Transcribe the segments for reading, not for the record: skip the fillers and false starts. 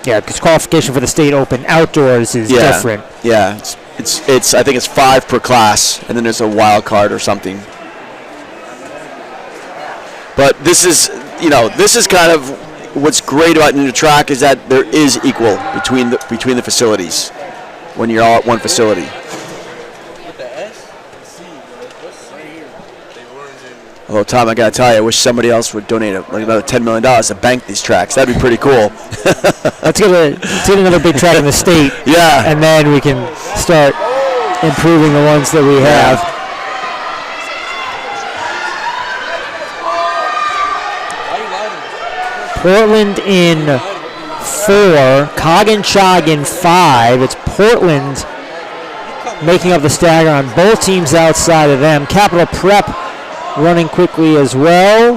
Yeah, because qualification for the state open outdoors is different. Yeah, it's I think it's 5 per class, and then there's a wild card or something. But this is kind of what's great about Ninja Track is that there is equal between the facilities when you're all at one facility. Although, Tom, I got to tell you, I wish somebody else would donate another $10 million to bank these tracks. That'd be pretty cool. Let's get another big track in the state. Yeah. And then we can start improving the ones that we have. Portland in 4, Coggin-Chog in 5. It's Portland making up the stagger on both teams outside of them. Capital Prep running quickly as well.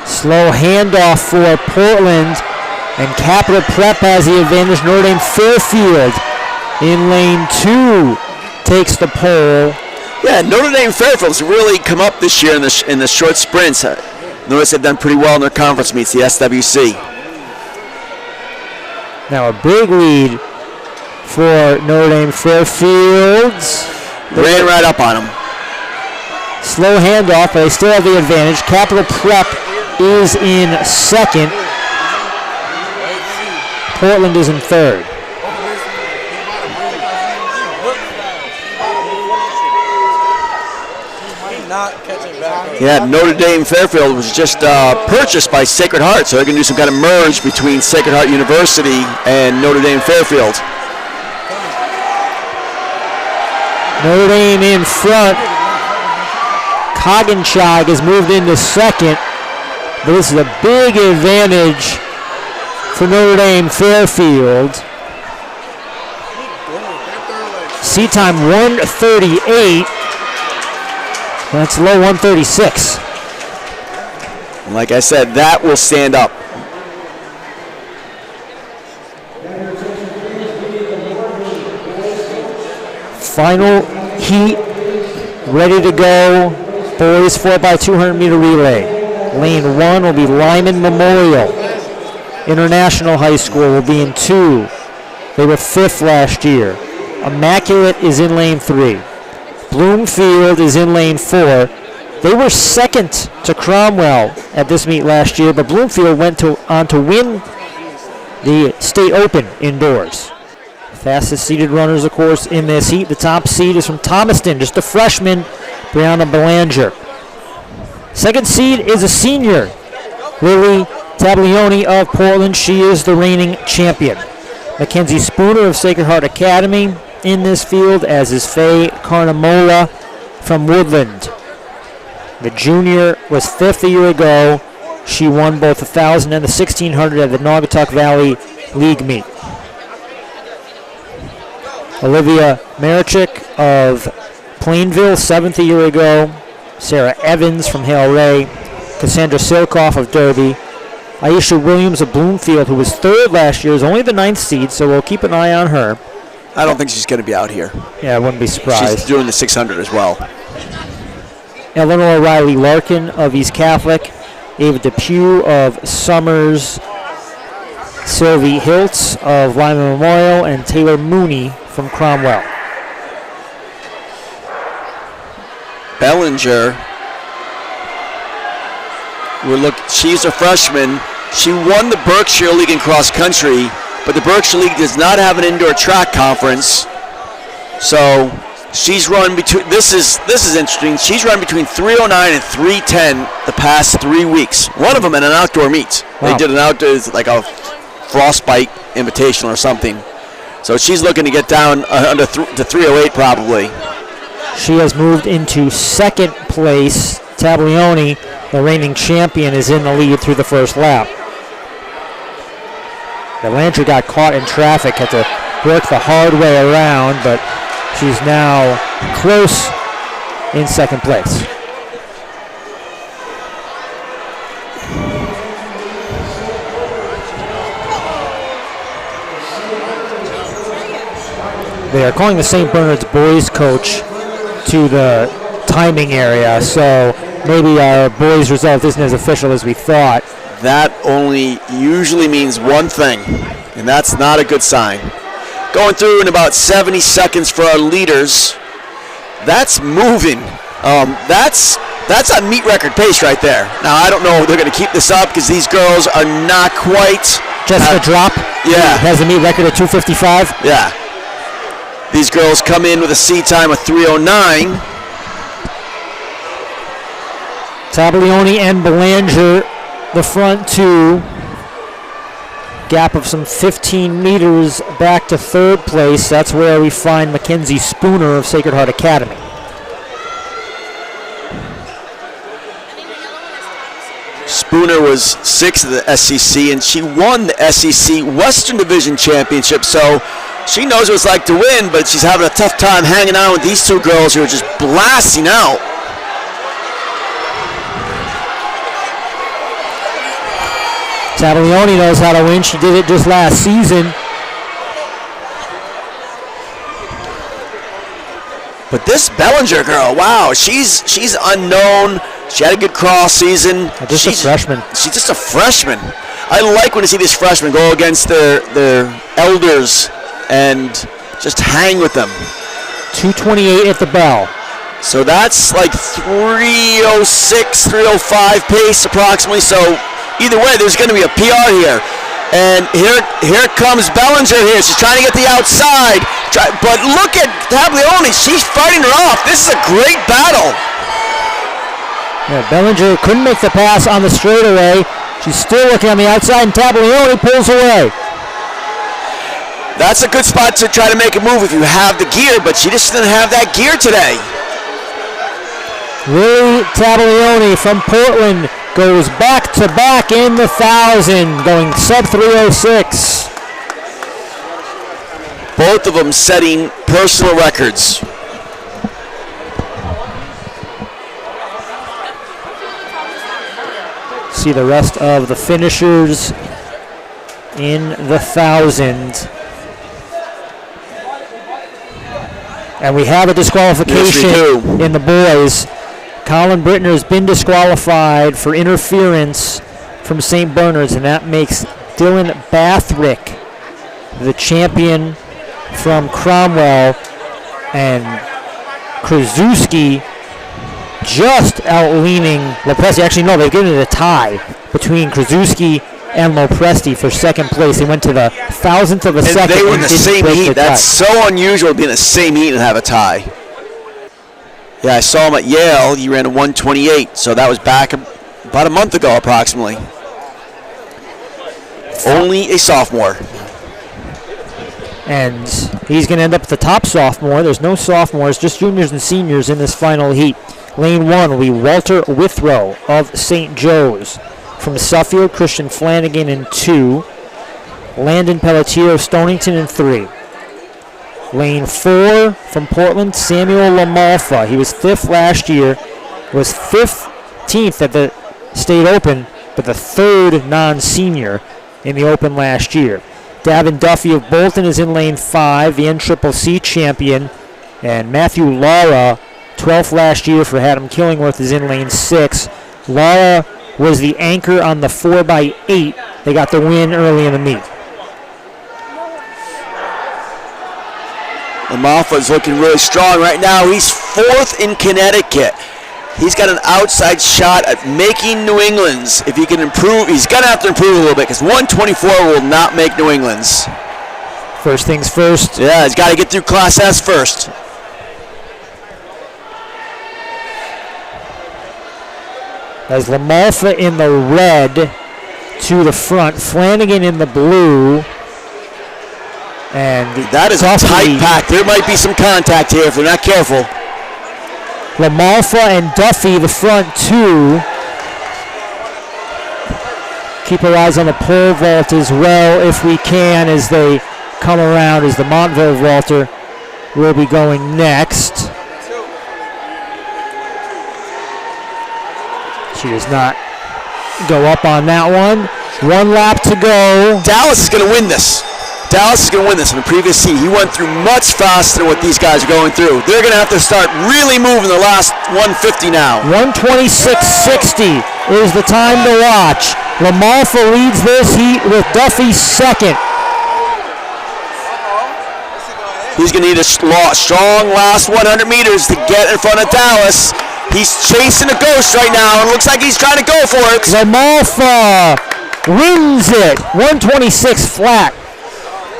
Slow handoff for Portland, and Capital Prep has the advantage. Notre Dame Fairfield in lane 2 takes the pole. Yeah, Notre Dame Fairfield's really come up this year in the short sprints. Notice they've done pretty well in their conference meets, the SWC. Now a big lead for Notre Dame Fairfield. Ran right up on them. Slow handoff, but they still have the advantage. Capital Prep is in 2nd. Portland is in 3rd. Yeah, Notre Dame Fairfield was just purchased by Sacred Heart, so they're going to do some kind of merge between Sacred Heart University and Notre Dame Fairfield. Notre Dame in front. Coggin-Chog has moved into 2nd, but this is a big advantage for Notre Dame Fairfield. Seat time 1:38. That's low 1:36. Like I said, that will stand up. Final heat, ready to go. Boys 4x200 meter relay. Lane 1 will be Lyman Memorial. International High School will be in 2. They were 5th last year. Immaculate is in lane 3. Bloomfield is in lane 4. They were 2nd to Cromwell at this meet last year, but Bloomfield went on to win the state open indoors. Fastest seeded runners, of course, in this heat. The top seed is from Thomaston, just a freshman, Brianna Belanger. Second seed is a senior, Lily Tablioni of Portland. She is the reigning champion. Mackenzie Spooner of Sacred Heart Academy in this field, as is Faye Carnamola from Woodland. The junior was 5th a year ago. She won both the 1,000 and the 1,600 at the Naugatuck Valley League meet. Olivia Marichik of Plainville, 7th a year ago. Sarah Evans from Hale Ray. Cassandra Silkoff of Derby. Aisha Williams of Bloomfield, who was 3rd last year, is only the 9th seed, so we'll keep an eye on her. I don't think she's going to be out here. Yeah, I wouldn't be surprised. She's doing the 600 as well. Eleanor Riley Larkin of East Catholic. Ava Depew of Summers. Sylvie Hiltz of Lyman Memorial, and Taylor Mooney from Cromwell. Bellinger, she's a freshman. She won the Berkshire League in cross country, but the Berkshire League does not have an indoor track conference. So she's run between, this is interesting, she's run between 3:09 and 3:10 the past 3 weeks. One of them in an outdoor meet. Wow. They did an outdoor, like a Frostbite Invitational or something. So she's looking to get down under to 3:08 probably. She has moved into 2nd place. Tablioni, the reigning champion, is in the lead through the first lap. Belanger got caught in traffic, had to work the hard way around, but she's now close in 2nd place. They are calling the St. Bernard's boys coach to the timing area, so maybe our boys result isn't as official as we thought. that only usually means one thing, and that's not a good sign. Going through in about 70 seconds for our leaders. That's moving. That's a meet record pace right there. Now, I don't know if they're going to keep this up because these girls are not quite. Jessica Drop has a meet record at 2:55. Yeah. These girls come in with a seed time of 3:09. Tablioni and Belanger, the front two. Gap of some 15 meters back to third place. That's where we find Mackenzie Spooner of Sacred Heart Academy. Spooner was 6th of the SEC, and she won the SEC Western Division Championship, so she knows what it's like to win, but she's having a tough time hanging out with these two girls who are just blasting out. Tablioni knows how to win. She did it just last season. But this Bellinger girl, wow, she's unknown. She had a good cross season. Just a freshman. She's just a freshman. I like when I see these freshmen go against their elders and just hang with them. 2:28 at the bell. So that's like 3:06, 3:05 pace approximately. So either way, there's going to be a PR here. And here comes Bellinger here. She's trying to get the outside. But look at Tablioni. She's fighting her off. This is a great battle. Yeah, Bellinger couldn't make the pass on the straightaway. She's still looking on the outside, and Tablioni pulls away. That's a good spot to try to make a move if you have the gear, but she just didn't have that gear today. Lily Tablioni from Portland goes back-to-back in the 1,000, going sub 3:06. Both of them setting personal records. See the rest of the finishers in the 1,000. And we have a disqualification in the boys. Colin Brittner has been disqualified for interference from St. Bernard's, and that makes Dylan Bathrick the champion from Cromwell, and Krasuski just out-leaning Lopresti. Actually, no, they've given it a tie between Krasuski and Lopresti for second place. They went to the 1,000th of a second. They were in the same heat. That's tie. so unusual to be in the same heat and have a tie. Yeah, I saw him at Yale. He ran a 1:28, so that was back about a month ago approximately. Only a sophomore. And he's going to end up the top sophomore. There's no sophomores, just juniors and seniors in this final heat. Lane 1 will be Walter Withrow of St. Joe's. From Suffield, Christian Flanagan in 2. Landon Pelletier of Stonington in 3. Lane 4 from Portland, Samuel Lamalfa. He was 5th last year, was 15th at the state open, but the 3rd non-senior in the open last year. Davin Duffy of Bolton is in lane 5, the NCCC champion. And Matthew Lara, 12th last year for Haddam Killingworth, is in lane 6. Lara was the anchor on the 4x8. They got the win early in the meet. Lamalfa's looking really strong right now. He's 4th in Connecticut. He's got an outside shot at making New England's. If he can improve, he's going to have to improve a little bit because 124 will not make New England's. First things first. Yeah, he's got to get through Class S first. As Lamalfa in the red to the front, Flanagan in the blue. And that is a tight pack. There might be some contact here if they're not careful. Lamalfa and Duffy, the front two. Keep our eyes on the pole vault as well if we can as they come around, as the Montville vaulter will be going next. She does not go up on that one. One lap to go. Dallas is going to win this. Dallas is going to win this. In the previous heat, he went through much faster than what these guys are going through. They're going to have to start really moving the last 150 now. 1:26.60 is the time to watch. Lamalfa leads this heat with Duffy second. He's going to need a strong last 100 meters to get in front of Dallas. He's chasing a ghost right now, and looks like he's trying to go for it. Lamalfa wins it, 126 flat.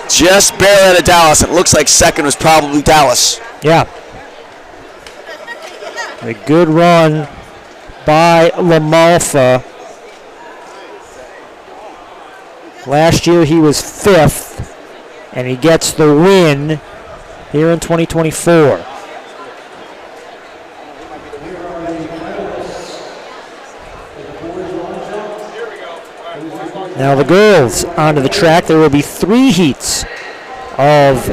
Just barely out of Dallas. It looks like second was probably Dallas. Yeah. A good run by Lamalfa. Last year he was fifth, and he gets the win here in 2024. Now the girls onto the track. There will be 3 heats of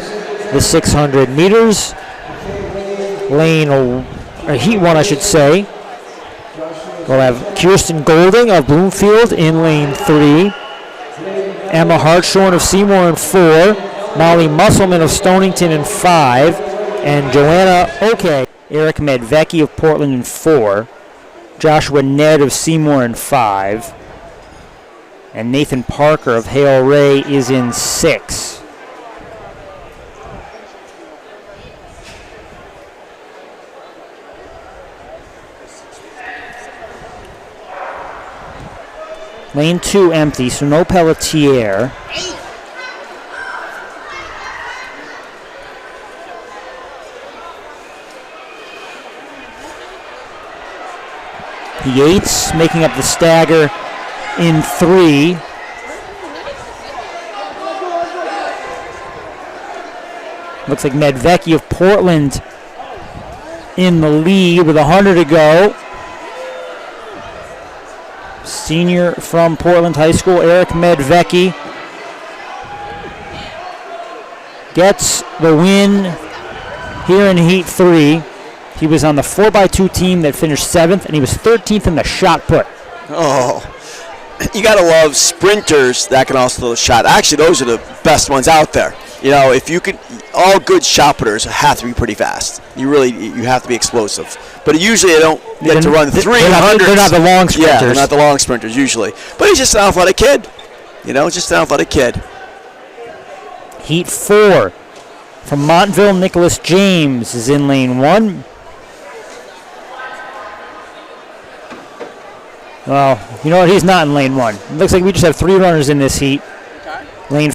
the 600 meters. Heat 1, I should say. We'll have Kirsten Golding of Bloomfield in lane 3. Emma Hartshorn of Seymour in 4. Molly Musselman of Stonington in 5. And Joanna Oke. Eric Medvecki of Portland in 4. Joshua Ned of Seymour in 5. And Nathan Parker of Hale Ray is in 6. Lane 2 empty, so no Pelletier. Yates making up the stagger in 3. Looks like Medvecki of Portland in the lead with 100 to go. Senior from Portland High School, Eric Medvecki, gets the win here in Heat 3. He was on the 4x2 team that finished 7th, and he was 13th in the shot put. Oh, you got to love sprinters that can also throw a shot. Actually, those are the best ones out there. You know, if you could, all good shot putters have to be pretty fast. You have to be explosive. But usually they don't get to run 300. They're not the long sprinters. Yeah, they're not the long sprinters usually. But he's just an athletic kid. You know, just an athletic kid. Heat 4 from Montville, Nicholas James is in lane 1. Well, you know what? He's not in lane 1. It looks like we just have 3 runners in this heat. Okay. Lane